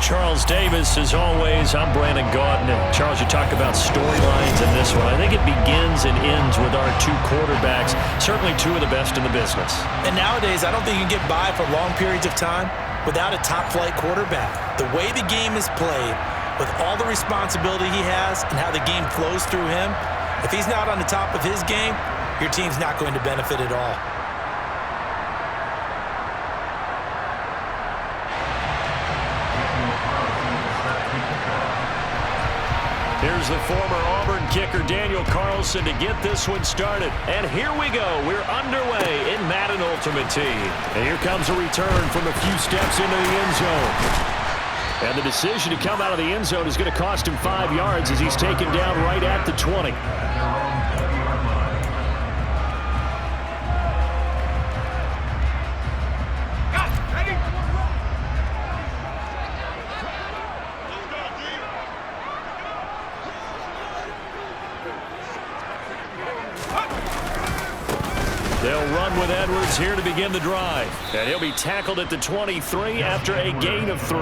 Charles Davis. As always, I'm Brandon Gaudin. And Charles, you talk about storylines in this one. I think it begins and ends with our two quarterbacks, certainly two of the best in the business. And nowadays, I don't think you can get by for long periods of time without a top-flight quarterback. The way the game is played, with all the responsibility he has and how the game flows through him, if he's not on the top of his game, your team's not going to benefit at all. Here's the former Auburn kicker, Daniel Carlson, to get this one started. And here we go. We're underway in Madden Ultimate Team. And here comes a return from a few steps into the end zone. And the decision to come out of the end zone is going to cost him 5 yards as he's taken down right at the 20. They'll run with Edwards here to begin the drive. And he'll be tackled at the 23 after a gain of 3.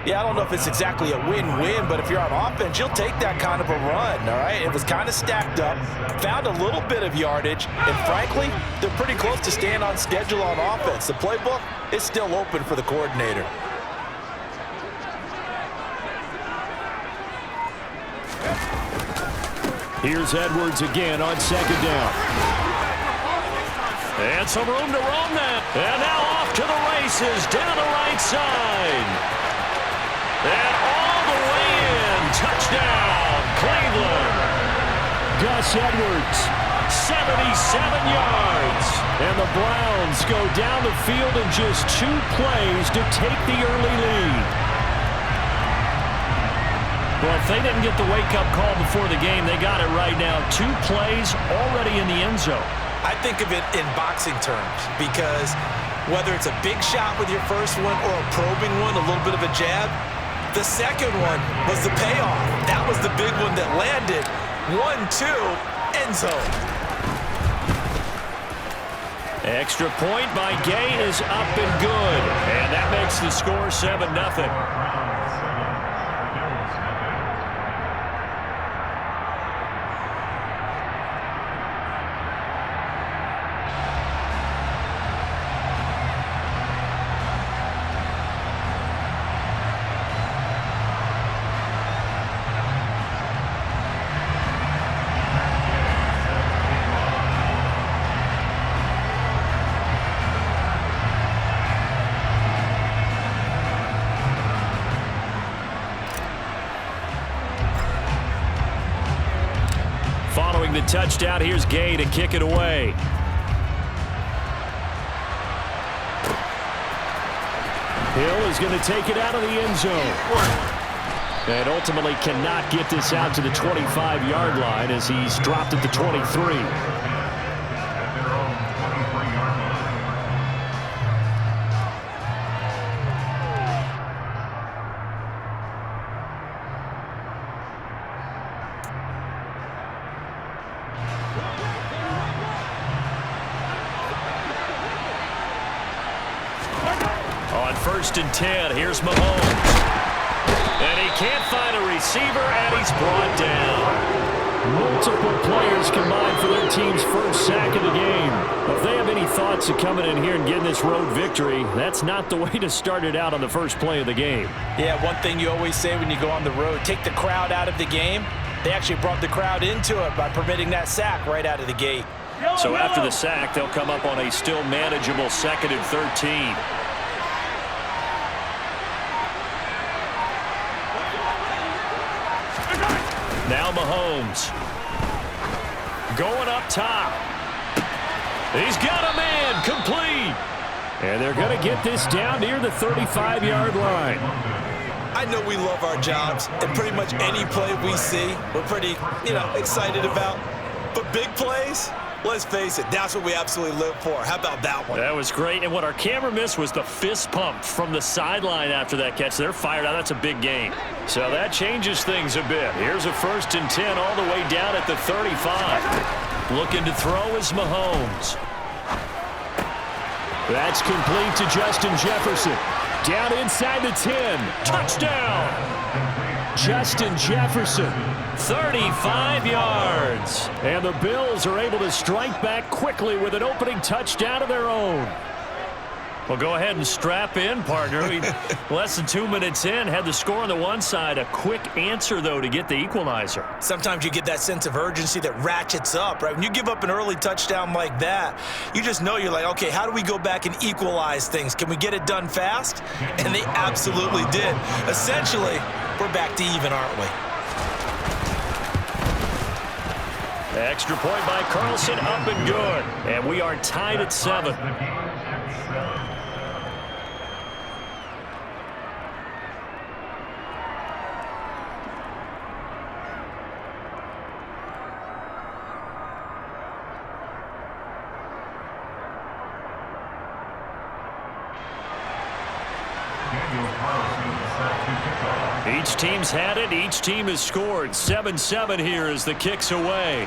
Yeah, I don't know if it's exactly a win-win, but if you're on offense, you'll take that kind of a run, all right? It was kind of stacked up, found a little bit of yardage, and frankly, they're pretty close to staying on schedule on offense. The playbook is still open for the coordinator. Here's Edwards again on second down. And some room to roam that. And now off to the races down the right side. And all the way in. Touchdown, Cleveland. Gus Edwards, 77 yards. And the Browns go down the field in just 2 plays to take the early lead. Well, if they didn't get the wake-up call before the game, they got it right now. 2 plays already in the end zone. I think of it in boxing terms because whether it's a big shot with your first one or a probing one, a little bit of a jab, the second one was the payoff. That was the big one that landed. 1-2, end zone. Extra point by Gay is up and good. And that makes the score 7-0. Following the touchdown, here's Gay to kick it away. Hill is going to take it out of the end zone. And ultimately cannot get this out to the 25-yard line as he's dropped at the 23. On 1st and 10, here's Mahomes. And he can't find a receiver, and he's brought down. Multiple players combined for their team's first sack of the game. If they have any thoughts of coming in here and getting this road victory, that's not the way to start it out on the first play of the game. Yeah, one thing you always say when you go on the road, take the crowd out of the game. They actually brought the crowd into it by permitting that sack right out of the gate. So after the sack, they'll come up on a still manageable 2nd and 13. Now Mahomes. Going up top. He's got a man complete. And they're going to get this down near the 35-yard line. I know we love our jobs, and pretty much any play we see, we're pretty, excited about. But big plays, let's face it, that's what we absolutely live for. How about that one? That was great. And what our camera missed was the fist pump from the sideline after that catch. They're fired out. That's a big gain. So that changes things a bit. Here's a 1st and 10 all the way down at the 35. Looking to throw is Mahomes. That's complete to Justin Jefferson. Down inside the 10. Touchdown. Justin Jefferson. 35 yards. And the Bills are able to strike back quickly with an opening touchdown of their own. Well, go ahead and strap in, partner. Less than 2 minutes in, had the score on the one side. A quick answer, though, to get the equalizer. Sometimes you get that sense of urgency that ratchets up, right? When you give up an early touchdown like that, you just know you're like, okay, how do we go back and equalize things? Can we get it done fast? And they absolutely did. Essentially, we're back to even, aren't we? Extra point by Carlson, up and good. And we are tied at 7. Each team's had it. Each team has scored. 7-7 here as the kick's away.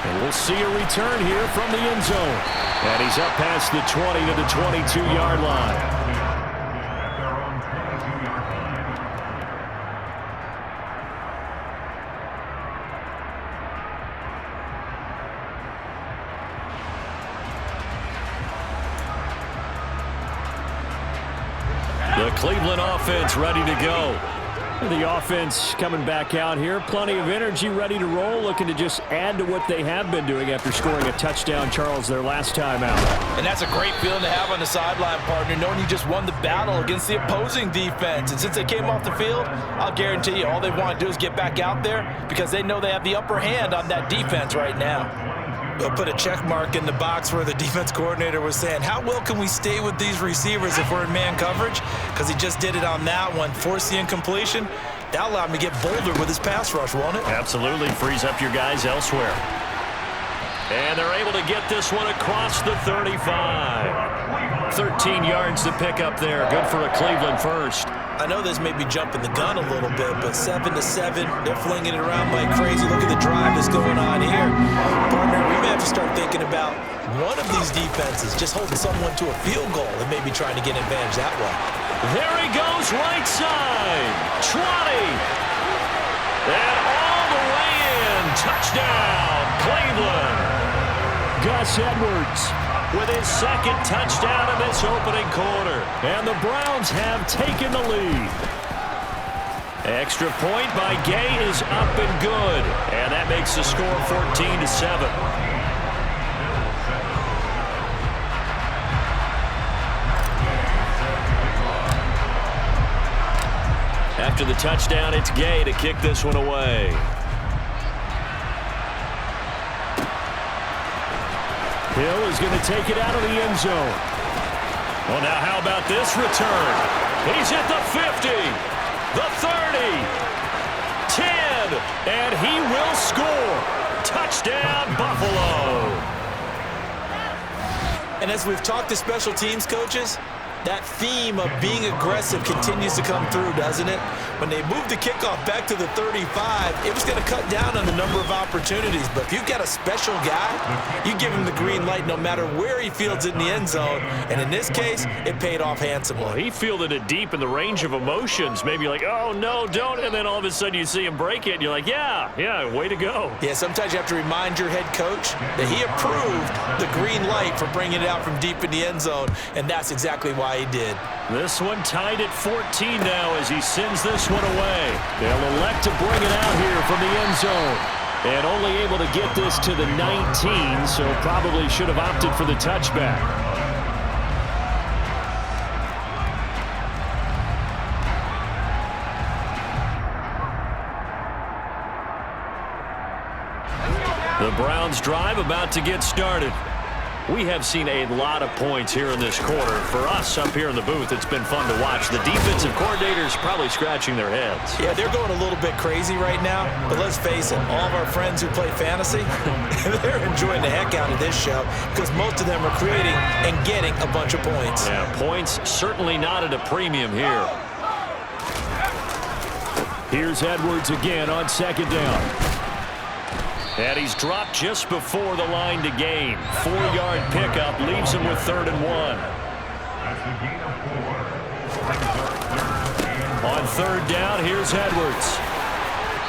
And we'll see a return here from the end zone. And he's up past the 20 to the 22-yard line. The Cleveland offense ready to go. The offense coming back out here. Plenty of energy, ready to roll, looking to just add to what they have been doing after scoring a touchdown, Charles, their last time out. And that's a great feeling to have on the sideline, partner, knowing you just won the battle against the opposing defense. And since they came off the field, I'll guarantee you all they want to do is get back out there because they know they have the upper hand on that defense right now. They'll put a check mark in the box where the defense coordinator was saying, how well can we stay with these receivers if we're in man coverage? Because he just did it on that one, forced the incompletion. That allowed him to get bolder with his pass rush, won't it? Absolutely. Frees up your guys elsewhere. And they're able to get this one across the 35. 13 yards to pick up there. Good for a Cleveland first. I know this may be jumping the gun a little bit, but 7-7, they're flinging it around like crazy. Look at the drive that's going on here. Partner, we may have to start thinking about one of these defenses just holding someone to a field goal and maybe trying to get an advantage that way. There he goes, right side. 20. And all the way in. Touchdown, Cleveland. Gus Edwards with his second touchdown of this opening quarter. And the Browns have taken the lead. Extra point by Gay is up and good. And that makes the score 14-7. After the touchdown, it's Gay to kick this one away. Hill is going to take it out of the end zone. Well, now how about this return? He's at the 50, the 30, 10, and he will score. Touchdown, Buffalo. And as we've talked to special teams coaches, that theme of being aggressive continues to come through, doesn't it? When they moved the kickoff back to the 35, it was going to cut down on the number of opportunities. But if you've got a special guy, you give him the green light no matter where he fields it in the end zone. And in this case, it paid off handsomely. Well, he fielded it deep in the range of emotions. Maybe like, oh, no, don't. And then all of a sudden you see him break it, and you're like, yeah, way to go. Yeah, sometimes you have to remind your head coach that he approved the green light for bringing it out from deep in the end zone. And that's exactly why he did. This one tied at 14 now as he sends this one away. They'll elect to bring it out here from the end zone. And only able to get this to the 19, so probably should have opted for the touchback. The Browns drive about to get started. We have seen a lot of points here in this quarter. For us up here in the booth, it's been fun to watch. The defensive coordinators probably scratching their heads. Yeah, they're going a little bit crazy right now. But let's face it, all of our friends who play fantasy, they're enjoying the heck out of this show because most of them are creating and getting a bunch of points. Yeah, points certainly not at a premium here. Here's Edwards again on second down. And he's dropped just before the line to gain. 4-yard pickup leaves him with 3rd and 1. On third down, here's Edwards.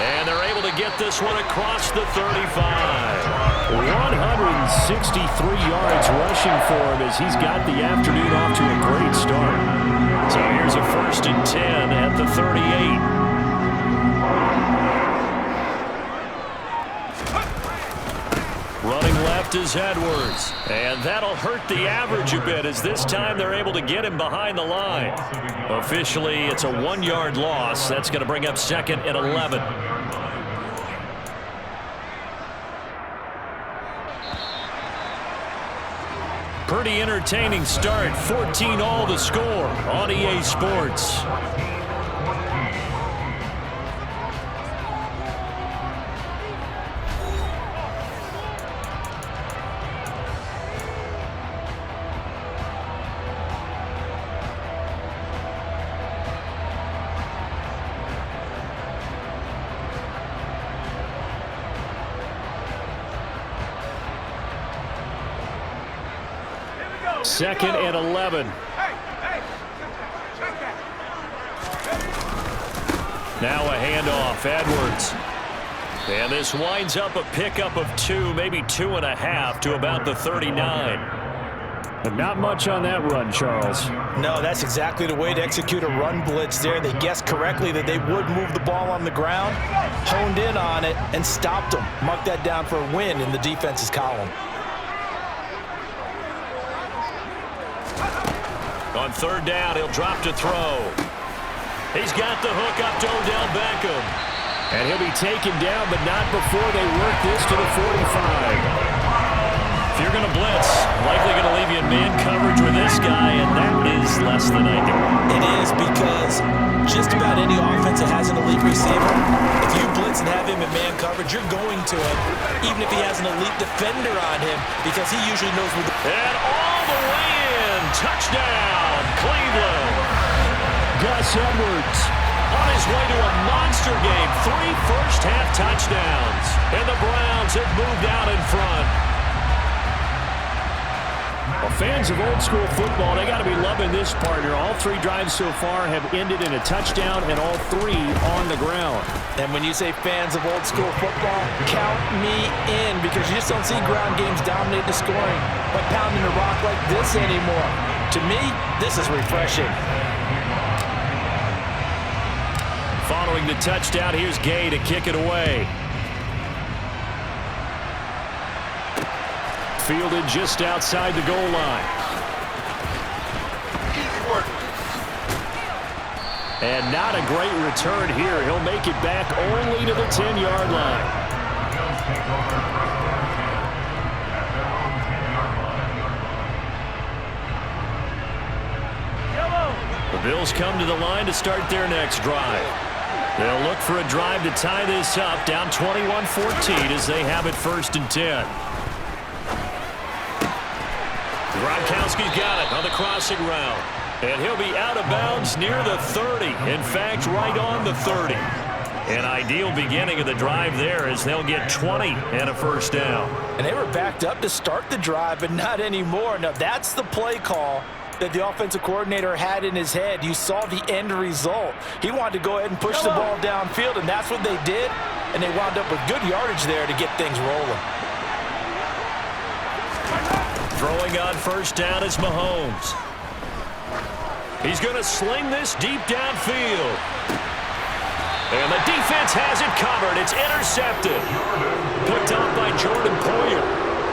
And they're able to get this one across the 35. 163 yards rushing for him as he's got the afternoon off to a great start. So here's a 1st and 10 at the 38. Running left is Edwards. And that'll hurt the average a bit as this time they're able to get him behind the line. Officially, it's a 1-yard loss. That's going to bring up 2nd and 11. Pretty entertaining start. 14-all the score on EA Sports. Second and 11. Now a handoff, Edwards. And this winds up a pickup of 2, maybe 2.5 to about the 39. But not much on that run, Charles. No, that's exactly the way to execute a run blitz there. They guessed correctly that they would move the ball on the ground, honed in on it, and stopped them. Mark that down for a win in the defense's column. On third down, he'll drop to throw. He's got the hook up to Odell Beckham. And he'll be taken down, but not before they work this to the 45. If you're going to blitz, likely going to leave you in man coverage with this guy, and that is less than ideal. It is, because just about any offense that has an elite receiver, if you blitz and have him in man coverage, you're going to him, even if he has an elite defender on him, because he usually knows where the... And all the way in. Touchdown, Cleveland. Gus Edwards on his way to a monster game. 3 first-half touchdowns. And the Browns have moved out in front. Well, fans of old-school football, they got to be loving this partner. All 3 drives so far have ended in a touchdown, and all 3 on the ground. And when you say fans of old-school football, count me in, because you just don't see ground games dominate the scoring by pounding the rock like this anymore. To me, this is refreshing. Following the touchdown, here's Gay to kick it away. Fielded just outside the goal line. And not a great return here. He'll make it back only to the 10-yard line. The Bills come to the line to start their next drive. They'll look for a drive to tie this up, down 21-14 as they have it 1st and 10. Gronkowski's got it on the crossing route. And he'll be out of bounds near the 30. In fact, right on the 30. An ideal beginning of the drive there as they'll get 20 and a 1st down. And they were backed up to start the drive, but not anymore. Now, that's the play call that the offensive coordinator had in his head. You saw the end result. He wanted to go ahead and push the ball downfield, and that's what they did. And they wound up with good yardage there to get things rolling. Throwing on 1st down is Mahomes. He's going to sling this deep downfield. And the defense has it covered. It's intercepted. Picked up by Jordan Poyer.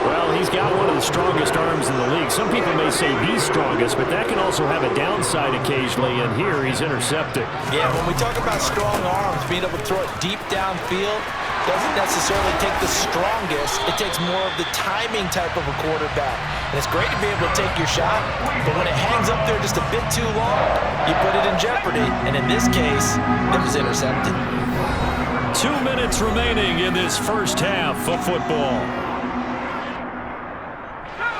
Well, he's got one of the strongest arms in the league. Some people may say the strongest, but that can also have a downside occasionally, and here he's intercepted. Yeah, when we talk about strong arms, being able to throw it deep downfield doesn't necessarily take the strongest. It takes more of the timing type of a quarterback. And it's great to be able to take your shot, but when it hangs up there just a bit too long, you put it in jeopardy. And in this case, it was intercepted. 2 minutes remaining in this first half of football.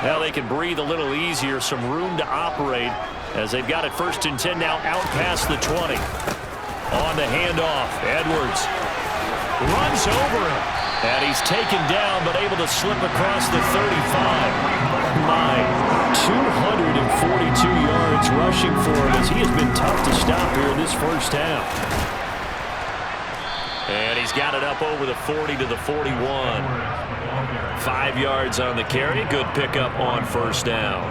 Now they can breathe a little easier, some room to operate as they've got it 1st and 10 now out past the 20. On the handoff, Edwards runs over him. And he's taken down, but able to slip across the 35. My 242 yards rushing for him as he has been tough to stop here in this first half. And he's got it up over the 40 to the 41. 5 yards on the carry. Good pickup on first down.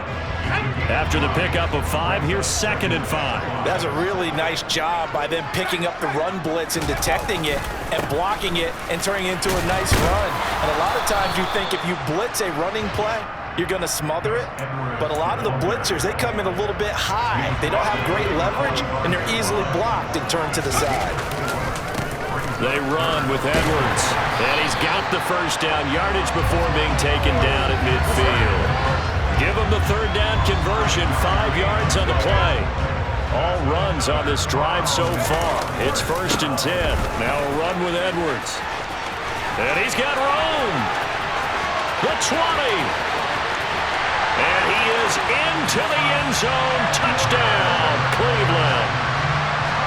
After the pickup of 5, here's 2nd and 5. That's a really nice job by them picking up the run blitz and detecting it and blocking it and turning it into a nice run. And a lot of times you think if you blitz a running play, you're going to smother it. But a lot of the blitzers, they come in a little bit high. They don't have great leverage, and they're easily blocked and turned to the side. They run with Edwards. And he's got the first down yardage before being taken down at midfield. Give him the 3rd down conversion, 5 yards on the play. All runs on this drive so far. It's 1st and 10. Now a run with Edwards. And he's got room. The 20. And he is into the end zone. Touchdown, Cleveland.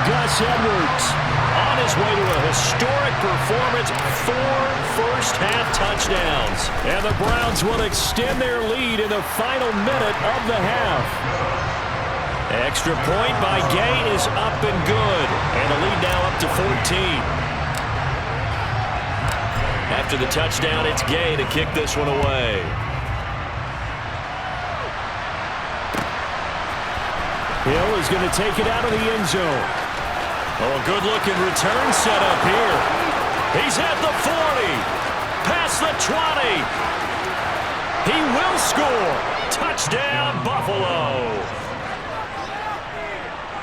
Gus Edwards on his way to a historic performance. 4 first-half touchdowns. And the Browns will extend their lead in the final minute of the half. Extra point by Gay is up and good. And the lead now up to 14. After the touchdown, it's Gay to kick this one away. Hill is going to take it out of the end zone. Oh, a good-looking return set up here. He's at the 40. Past the 20. He will score. Touchdown, Buffalo.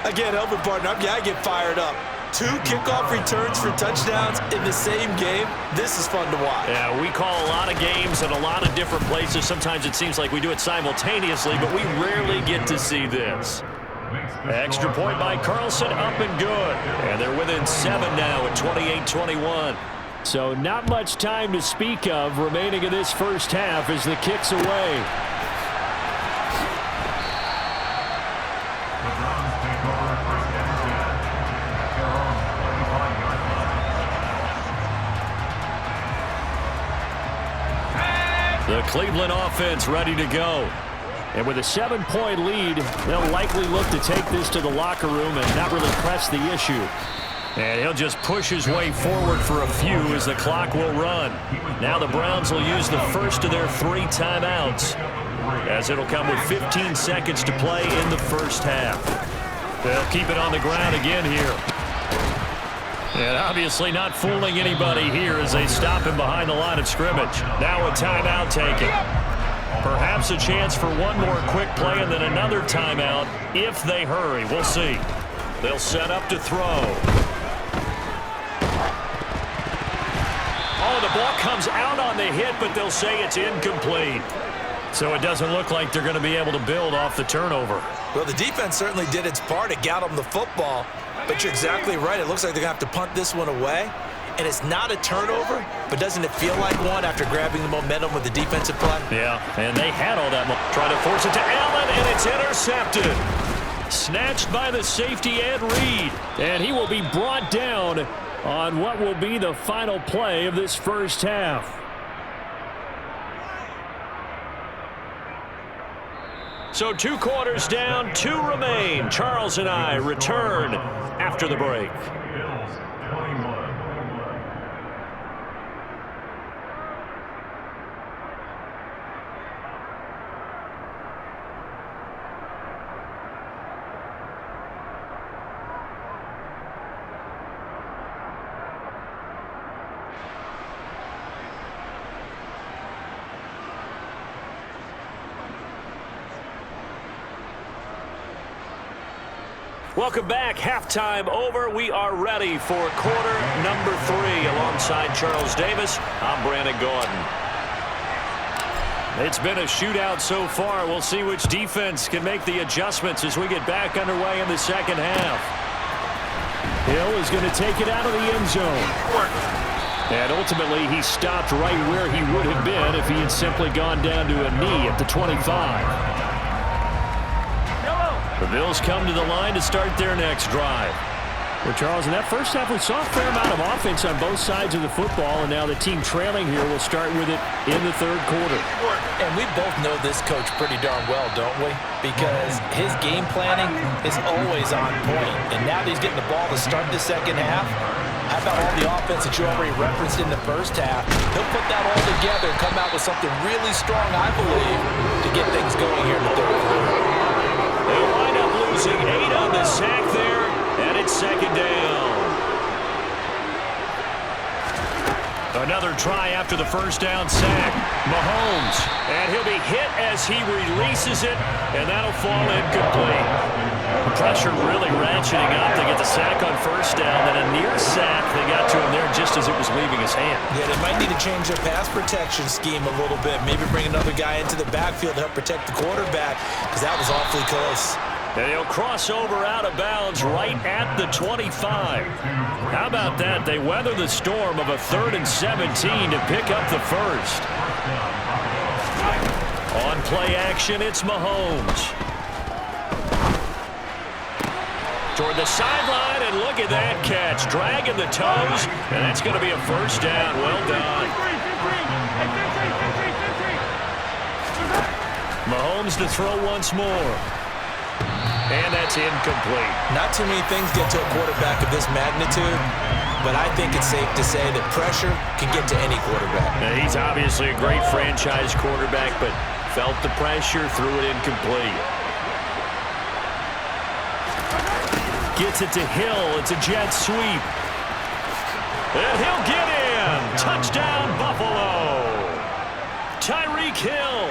Again, helping partner, I get fired up. 2 kickoff returns for touchdowns in the same game. This is fun to watch. Yeah, we call a lot of games in a lot of different places. Sometimes it seems like we do it simultaneously, but we rarely get to see this. Extra point by Carlson, up and good. And they're within 7 now at 28-21. So not much time to speak of remaining in this first half as the kick's away. The Cleveland offense ready to go. And with a 7-point lead, they'll likely look to take this to the locker room and not really press the issue. And he'll just push his way forward for a few as the clock will run. Now the Browns will use the first of their 3 timeouts, as it'll come with 15 seconds to play in the first half. They'll keep it on the ground again here. And obviously not fooling anybody here as they stop him behind the line of scrimmage. Now a timeout taken. Perhaps a chance for one more quick play and then another timeout if they hurry. We'll see. They'll set up to throw. Oh, the ball comes out on the hit, but they'll say it's incomplete. So it doesn't look like they're going to be able to build off the turnover. Well, the defense certainly did its part to got them the football, but you're exactly right. It looks like they're going to have to punt this one away. And it's not a turnover, but doesn't it feel like one after grabbing the momentum with the defensive play? Yeah, and they had all that. Trying to force it to Allen, and it's intercepted. Snatched by the safety Ed Reed. And he will be brought down on what will be the final play of this first half. So 2 quarters down, 2 remain. Charles and I return after the break. Welcome back. Halftime over. We are ready for quarter number 3. Alongside Charles Davis, I'm Brandon Gordon. It's been a shootout so far. We'll see which defense can make the adjustments as we get back underway in the second half. Hill is going to take it out of the end zone. And ultimately, he stopped right where he would have been if he had simply gone down to a knee at the 25. The Bills come to the line to start their next drive. Well, Charles, in that first half, we saw a fair amount of offense on both sides of the football, and now the team trailing here will start with it in the third quarter. And we both know this coach pretty darn well, don't we? Because his game planning is always on point. And now that he's getting the ball to start the second half, how about all the offense that you already referenced in the first half? He'll put that all together and come out with something really strong, I believe, to get things going here in the third quarter. They wind up losing 8 on the sack there, and it's second down. Another try after the first down sack. Mahomes, and he'll be hit as he releases it, and that'll fall incomplete. The pressure really ratcheting up. They get the sack on first down, and a near sack. They got to him there just as it was leaving his hand. Yeah, they might need to change their pass protection scheme a little bit. Maybe bring another guy into the backfield to help protect the quarterback, because that was awfully close. And he'll cross over out of bounds right at the 25. How about that? They weather the storm of a 3rd and 17 to pick up the first. On play action, it's Mahomes. Toward the sideline, and look at that catch. Dragging the toes, and that's going to be a first down. Well done. Mahomes to throw once more. And that's incomplete. Not too many things get to a quarterback of this magnitude, but I think it's safe to say that pressure can get to any quarterback. Now, he's obviously a great franchise quarterback, but felt the pressure, threw it incomplete. Gets it to Hill. It's a jet sweep. And he'll get in. Touchdown, Buffalo. Tyreek Hill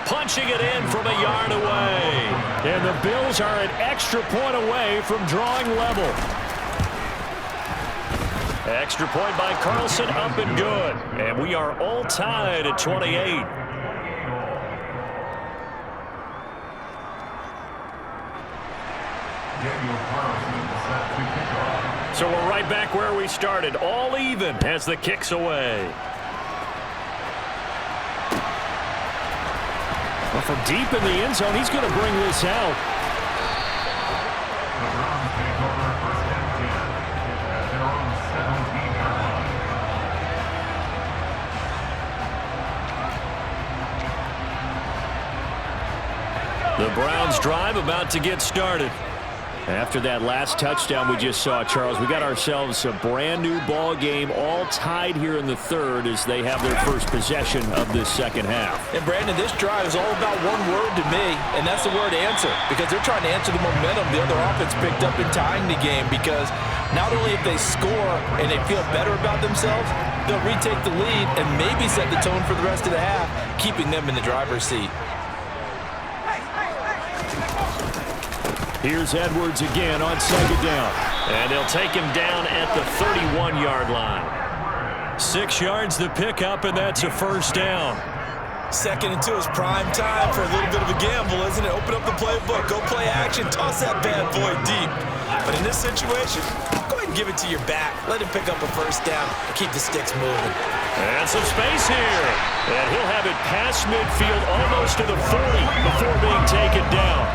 punching it in from a yard away. And the Bills are an extra point away from drawing level. Extra point by Carlson, up and good. And we are all tied at 28. So we're right back where we started, all even as the kick's away. Well, from deep in the end zone, he's going to bring this out. The Browns drive about to get started. After that last touchdown we just saw, Charles, we got ourselves a brand new ball game, all tied here in the third as they have their first possession of this second half. And Brandon, this drive is all about one word to me, and that's the word answer, because they're trying to answer the momentum the other offense picked up in tying the game, because not only if they score and they feel better about themselves, they'll retake the lead and maybe set the tone for the rest of the half, keeping them in the driver's seat. Here's Edwards again on second down. And they'll take him down at the 31-yard line. 6 yards the pickup, and that's a first down. 2nd and 2 is prime time for a little bit of a gamble, isn't it? Open up the playbook, go play action, toss that bad boy deep. But in this situation, go ahead and give it to your back. Let him pick up a first down and keep the sticks moving. And some space here. And he'll have it past midfield almost to the 40 before being taken down.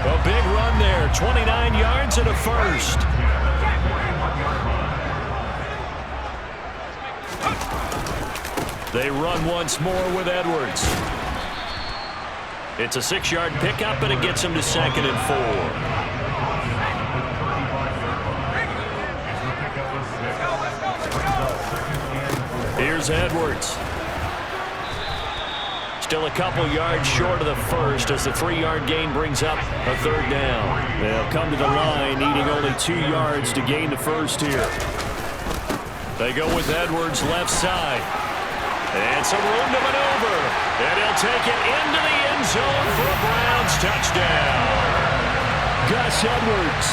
A big run there, 29 yards and a first. They run once more with Edwards. It's a 6-yard pickup, and it gets him to 2nd and 4. Here's Edwards. Still a couple yards short of the first as the 3-yard gain brings up a third down. They'll come to the line needing only 2 yards to gain the first here. They go with Edwards left side. And some room to maneuver. And he'll take it into the end zone for a Browns touchdown. Gus Edwards,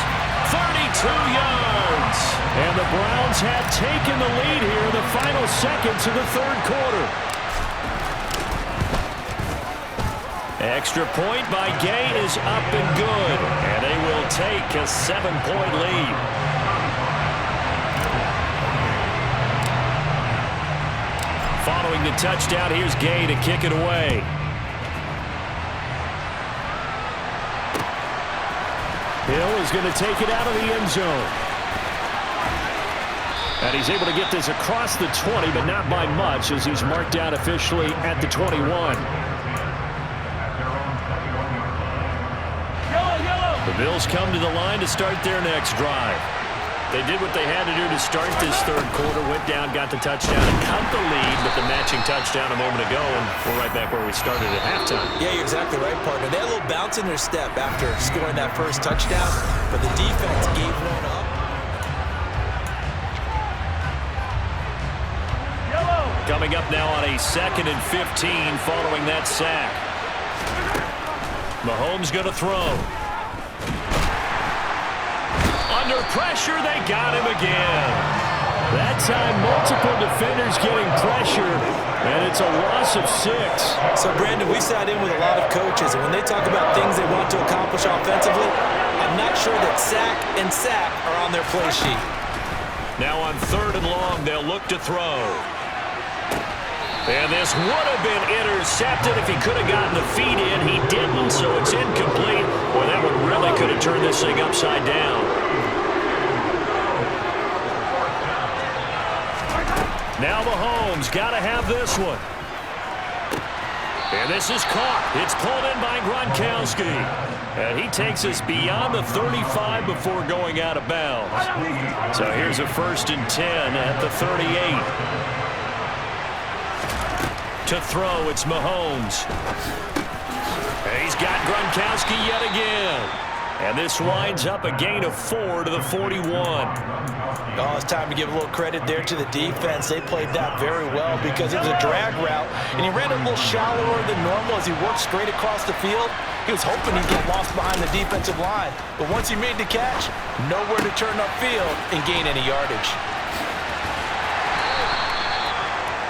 32 yards. And the Browns have taken the lead here in the final seconds of the third quarter. Extra point by Gay is up and good. And they will take a 7-point lead. Following the touchdown, here's Gay to kick it away. Hill is going to take it out of the end zone. And he's able to get this across the 20, but not by much, as he's marked out officially at the 21. The Bills come to the line to start their next drive. They did what they had to do to start this third quarter, went down, got the touchdown, and cut the lead with the matching touchdown a moment ago, and we're right back where we started at halftime. Yeah, you're exactly right, partner. They had a little bounce in their step after scoring that first touchdown, but the defense gave one up. Coming up now on a 2nd and 15 following that sack. Mahomes going to throw. Under pressure, they got him again. That time, multiple defenders getting pressure, and it's a loss of 6. So, Brandon, we sat in with a lot of coaches, and when they talk about things they want to accomplish offensively, I'm not sure that sack and sack are on their play sheet. Now on 3rd and long, they'll look to throw. And this would have been intercepted if he could have gotten the feet in. He didn't, so it's incomplete. Well, that one really could have turned this thing upside down. Now Mahomes got to have this one. And this is caught. It's pulled in by Gronkowski. And he takes us beyond the 35 before going out of bounds. So here's a 1st and 10 at the 38. To throw, it's Mahomes. And he's got Gronkowski yet again. And this winds up a gain of 4 to the 41. Oh, it's time to give a little credit there to the defense. They played that very well because it was a drag route, and he ran a little shallower than normal as he worked straight across the field. He was hoping he'd get lost behind the defensive line, but once he made the catch, nowhere to turn upfield and gain any yardage.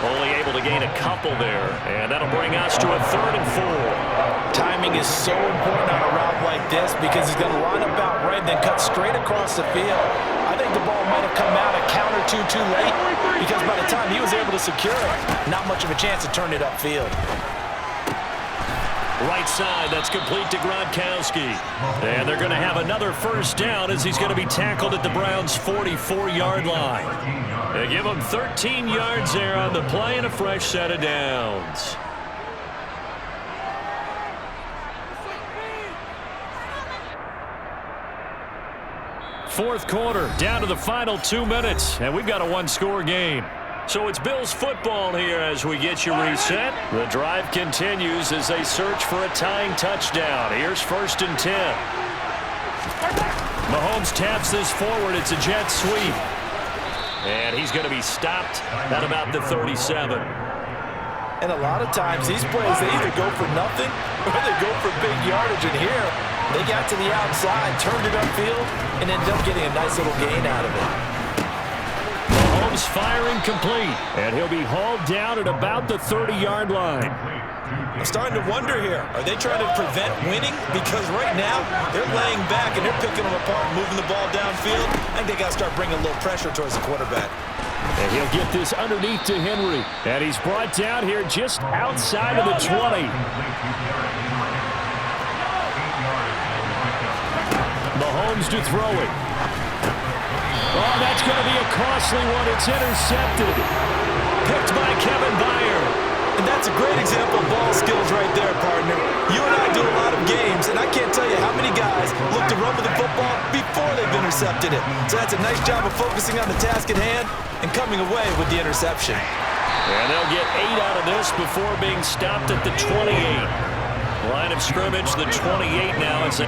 Only able to gain a couple there, and that'll bring us to a 3rd and 4. Timing is so important on a route like this because he's going to line up out right and then cut straight across the field. I think the ball might have come out a count or two too late because by the time he was able to secure it, not much of a chance to turn it upfield. Right side, that's complete to Gronkowski. And they're going to have another 1st down as he's going to be tackled at the Browns' 44-yard line. They give him 13 yards there on the play and a fresh set of downs. Fourth quarter, down to the final 2 minutes, and we've got a 1-score game. So it's Bills football here as we get you reset. The drive continues as they search for a tying touchdown. Here's 1st and 10. Mahomes taps this forward. It's a jet sweep. And he's going to be stopped at about the 37. And a lot of times these plays, they either go for nothing or they go for big yardage. And here, they got to the outside, turned it upfield, and ended up getting a nice little gain out of it. Mahomes firing complete, and he'll be hauled down at about the 30-yard line. I'm starting to wonder here, are they trying to prevent winning? Because right now, they're laying back and they're picking them apart, moving the ball downfield. I think they got to start bringing a little pressure towards the quarterback. And he'll get this underneath to Henry. And he's brought down here just outside of the 20. Mahomes to throw it. Oh, that's going to be a costly one. It's intercepted. Picked by Kevin Byard. And that's a great example of ball skills right there, partner. You and I do a lot of games, and I can't tell you how many guys look to run with the football before they've intercepted it. So that's a nice job of focusing on the task at hand and coming away with the interception. And they'll get 8 out of this before being stopped at the 28. Line of scrimmage, the 28 now. It's